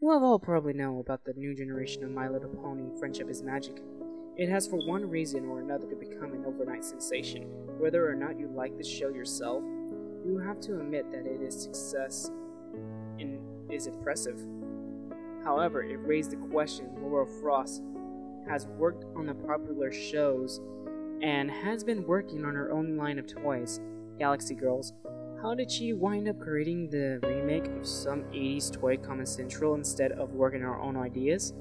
You have all probably know about the new generation of My Little Pony Friendship is Magic. It has for one reason or another to become an overnight sensation. Whether or not you like the show yourself, you have to admit that it is success and is impressive. However, it raised the question Laura Frost has worked on the popular shows and has been working on her own line of toys, Galaxy Girls. How did she wind up creating the remake of some 80s toy Common Central instead of working on her own ideas?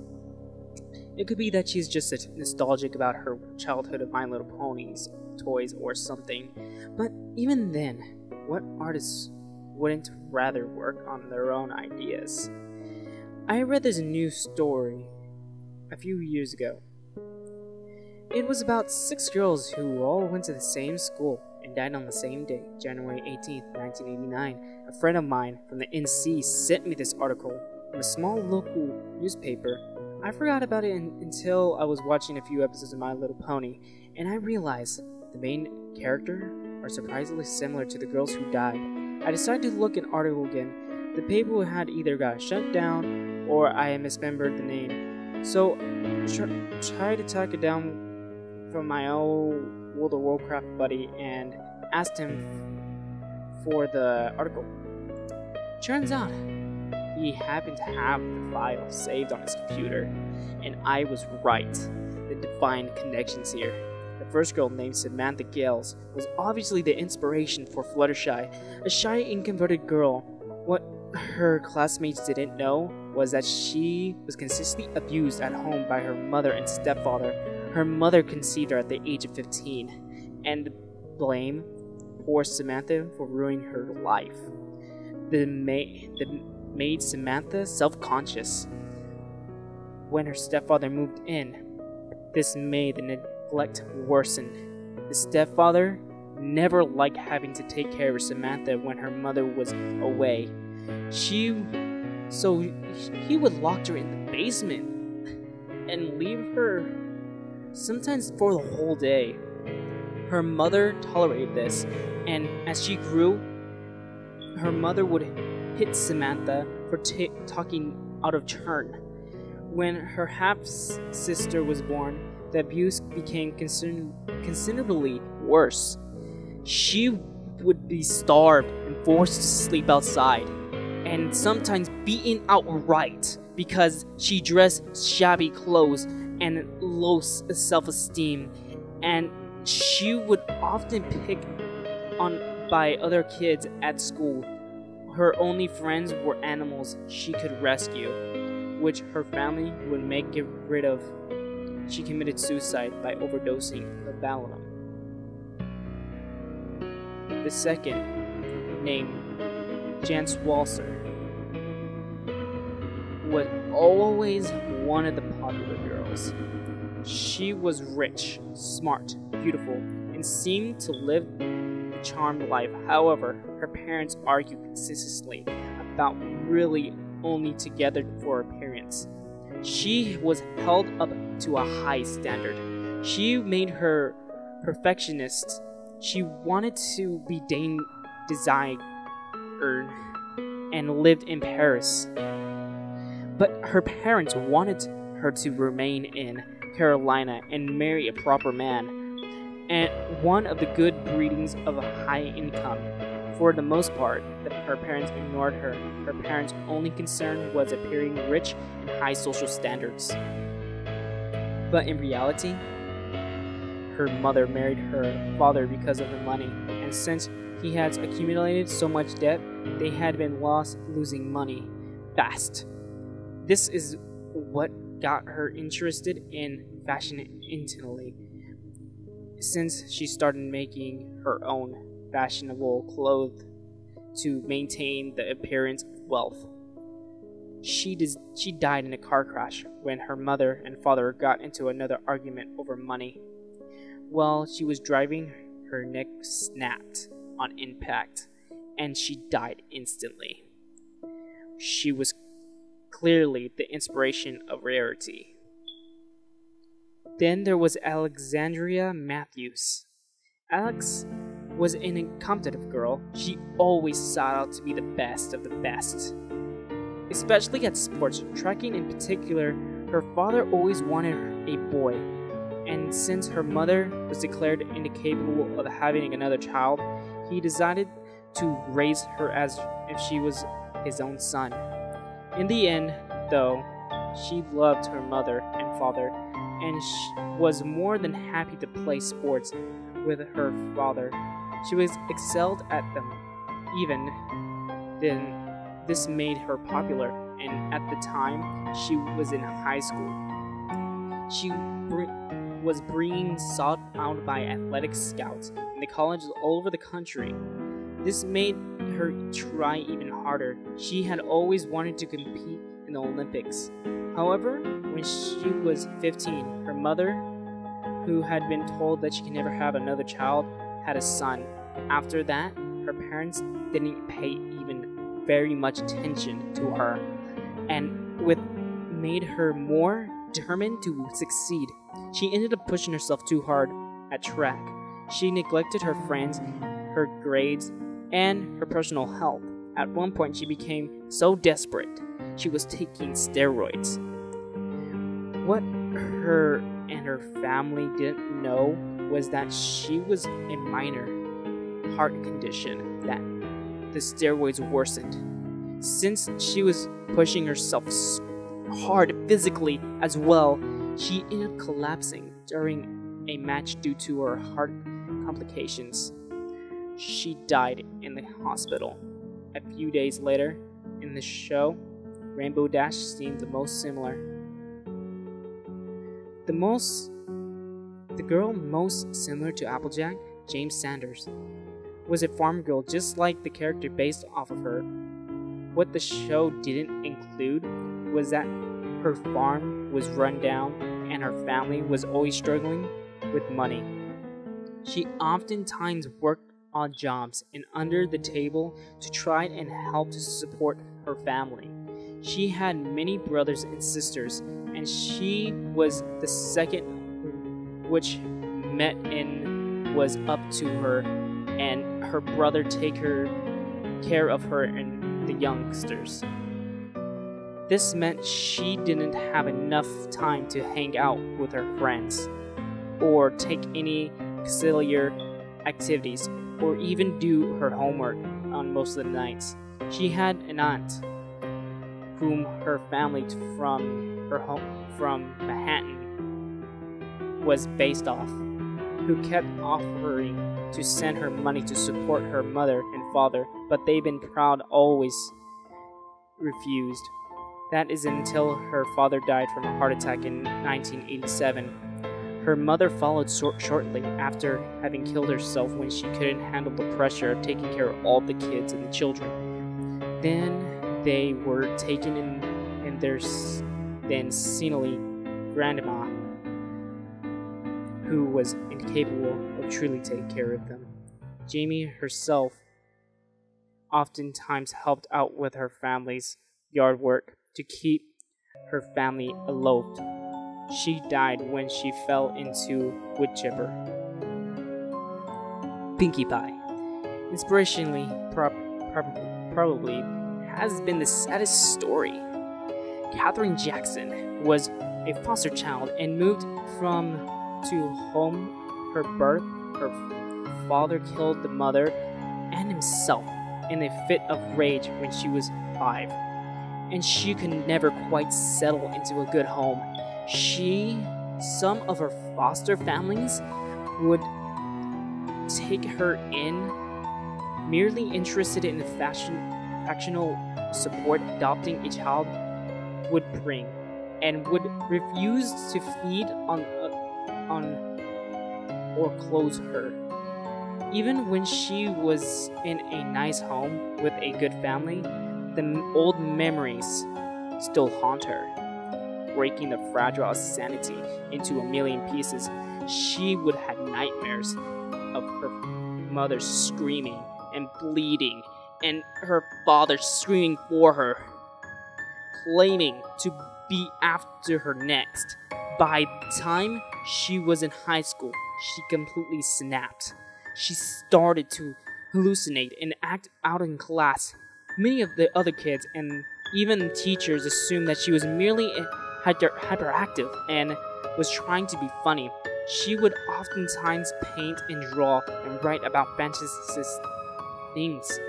It could be that she's just nostalgic about her childhood of My Little Ponies toys or something, but even then, what artists wouldn't rather work on their own ideas? I read this news story a few years ago. It was about 6 girls who all went to the same school and died on the same day, January 18th, 1989. A friend of mine from the NC sent me this article from a small local newspaper. I forgot about it until I was watching a few episodes of My Little Pony, and I realized the main character are surprisingly similar to the girls who died. I decided to look at the article again. The paper had either got shut down or I had misremembered the name. So tried to track it down from my old World of Warcraft buddy and asked him for the article. Turns out he happened to have the file saved on his computer, and I was right. The divine connections here. The first girl, named Samantha Gales, was obviously the inspiration for Fluttershy, a shy, inconverted girl. What her classmates didn't know was that she was consistently abused at home by her mother and stepfather. Her mother conceived her at the age of 15, and blame poor Samantha for ruining her life. The made Samantha self-conscious. When her stepfather moved in, this made the neglect worsen. The stepfather never liked having to take care of Samantha when her mother was away. So he would lock her in the basement and leave her sometimes for the whole day. Her mother tolerated this, and as she grew, her mother would hit Samantha for talking out of turn. When her half-sister was born, the abuse became considerably worse. She would be starved and forced to sleep outside, and sometimes beaten outright because she dressed shabby clothes and low self-esteem, and she would often picked on by other kids at school. Her only friends were animals she could rescue, which her family would get rid of. She committed suicide by overdosing Lavalum. The second, named Jance Walser, was always one of the popular girls. She was rich, smart, beautiful, and seemed to live a charmed life. However, her parents argued consistently about really only together for appearance. She was held up to a high standard. She made her perfectionist. She wanted to be designer and lived in Paris. But her parents wanted her to remain in Carolina and marry a proper man, and one of the good breedings of a high income. For the most part, her parents ignored her. Her parents' only concern was appearing rich and high social standards. But in reality, her mother married her father because of the money, and since he had accumulated so much debt, they had been losing money fast. This is what got her interested in fashion instantly, since she started making her own fashionable clothes to maintain the appearance of wealth. She died in a car crash when her mother and father got into another argument over money. While she was driving, her neck snapped on impact, and she died instantly. She was clearly the inspiration of rarity. Then there was Alexandria Matthews. Alex was an competitive girl. She always sought out to be the best of the best, especially at sports, trekking in particular. Her father always wanted a boy, and since her mother was declared incapable of having another child, he decided to raise her as if she was his own son. In the end, though, she loved her mother and father, and was more than happy to play sports with her father. She was excelled at them. Even then, this made her popular, and at the time she was in high school, she was being sought out by athletic scouts in the colleges all over the country. This made her try even harder. She had always wanted to compete in the Olympics. However, when she was 15, her mother, who had been told that she could never have another child, had a son. After that, her parents didn't pay even very much attention to her, and made her more determined to succeed. She ended up pushing herself too hard at track. She neglected her friends, her grades, and her personal health. At one point, she became so desperate, she was taking steroids. What her and her family didn't know was that she was a minor heart condition that the steroids worsened. Since she was pushing herself hard physically as well, she ended up collapsing during a match due to her heart complications. She died in the hospital. A few days later, in the show, Rainbow Dash seemed the most similar. The girl most similar to Applejack, James Sanders, was a farm girl just like the character based off of her. What the show didn't include was that her farm was run down and her family was always struggling with money. She oftentimes worked odd jobs and under the table to try and help to support her family. She had many brothers and sisters, and she was the second which met and was up to her, and her brother take care of her and the youngsters. This meant she didn't have enough time to hang out with her friends, or take any auxiliary activities, or even do her homework on most of the nights. She had an aunt, whom her family from her home from Manhattan was based off, who kept offering to send her money to support her mother and father, but they've been proud always refused. That is until her father died from a heart attack in 1987. Her mother followed shortly after, having killed herself when she couldn't handle the pressure of taking care of all the kids and the children. Then they were taken in their then senile grandma, who was incapable of truly taking care of them. Jamie herself oftentimes helped out with her family's yard work to keep her family afloat. She died when she fell into wood chipper. Pinkie Pie, inspirationally, probably has been the saddest story. Katherine Jackson was a foster child and moved to home her birth. Her father killed the mother and himself in a fit of rage when she was 5, and she could never quite settle into a good home. Some of her foster families would take her in, merely interested in the factional support adopting a child would bring, and would refuse to feed on or clothe her. Even when she was in a nice home with a good family, the old memories still haunt her, breaking the fragile sanity into a million pieces. She would have nightmares of her mother screaming and bleeding, and her father screaming for her, claiming to be after her next. By the time she was in high school, she completely snapped. She started to hallucinate and act out in class. Many of the other kids and Even teachers assumed that she was merely hyperactive and was trying to be funny. She would oftentimes paint and draw and write about fantasy things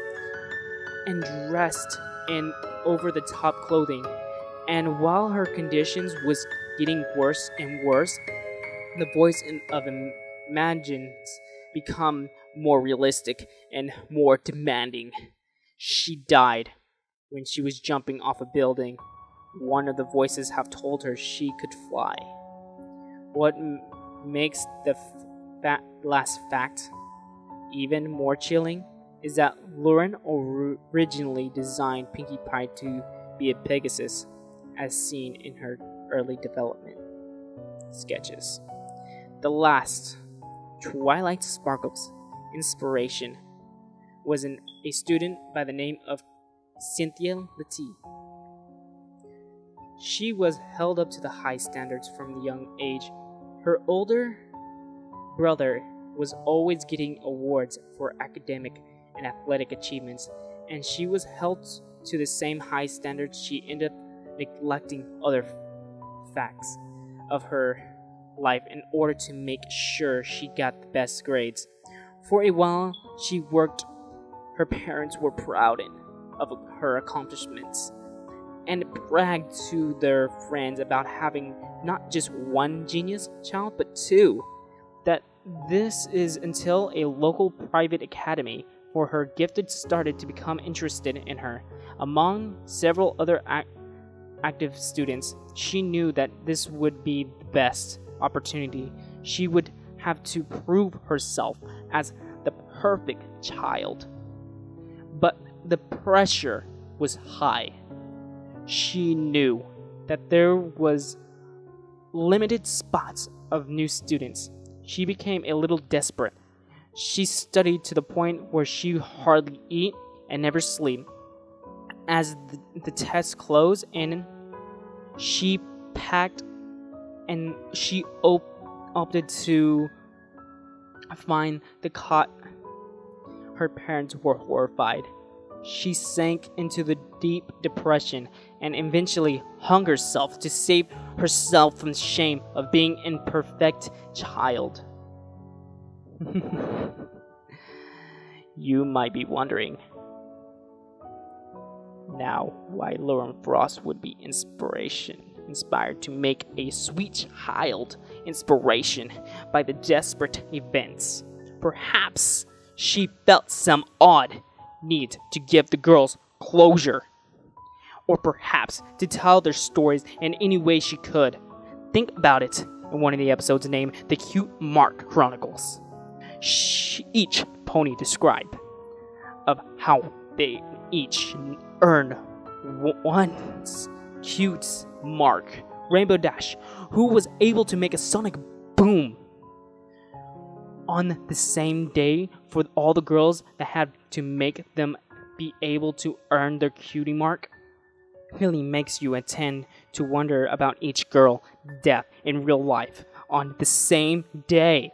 and dressed in over-the-top clothing. And while her conditions was getting worse and worse, the voice of imagines become more realistic and more demanding. She died when she was jumping off a building. One of the voices have told her she could fly. What makes the last fact even more chilling is that Lauren originally designed Pinkie Pie to be a Pegasus, as seen in her early development sketches. The last Twilight Sparkles inspiration was a student by the name of Cynthia Letty. She was held up to the high standards from the young age. Her older brother was always getting awards for academic and athletic achievements, and she was held to the same high standards. She ended up neglecting other facts of her life in order to make sure she got the best grades. For a while, she worked. Her parents were proud of her accomplishments and bragged to their friends about having not just one genius child, but two. That this is until a local private academy for her gifted started to become interested in her. Among several other active students, she knew that this would be the best opportunity. She would have to prove herself as the perfect child. But the pressure was high. She knew that there was limited spots of new students. She became a little desperate. She studied to the point where she hardly eat and never sleep. As the test closed in, she packed and she opted to find the cot. Her parents were horrified. She sank into the deep depression and eventually hung herself to save herself from the shame of being an imperfect child. You might be wondering now why Lauren Frost would be inspired to make a sweet child inspiration by the desperate events. Perhaps she felt some odd need to give the girls closure, or perhaps to tell their stories in any way she could. Think about it in one of the episodes named The Cute Mark Chronicles. Each pony described of how they each earned one cute mark, Rainbow Dash, who was able to make a sonic boom on the same day for all the girls that had to make them be able to earn their cutie mark. Really makes you tend to wonder about each girl's death in real life on the same day.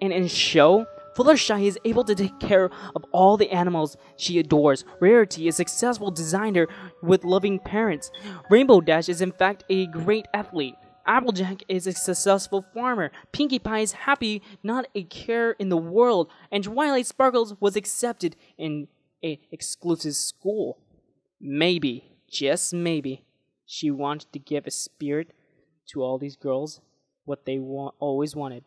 And in show, Fluttershy is able to take care of all the animals she adores. Rarity is a successful designer with loving parents. Rainbow Dash is in fact a great athlete. Applejack is a successful farmer. Pinkie Pie is happy, not a care in the world. And Twilight Sparkles was accepted in an exclusive school. Maybe, just maybe, she wanted to give a spirit to all these girls what they always wanted.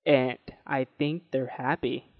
And I think they're happy.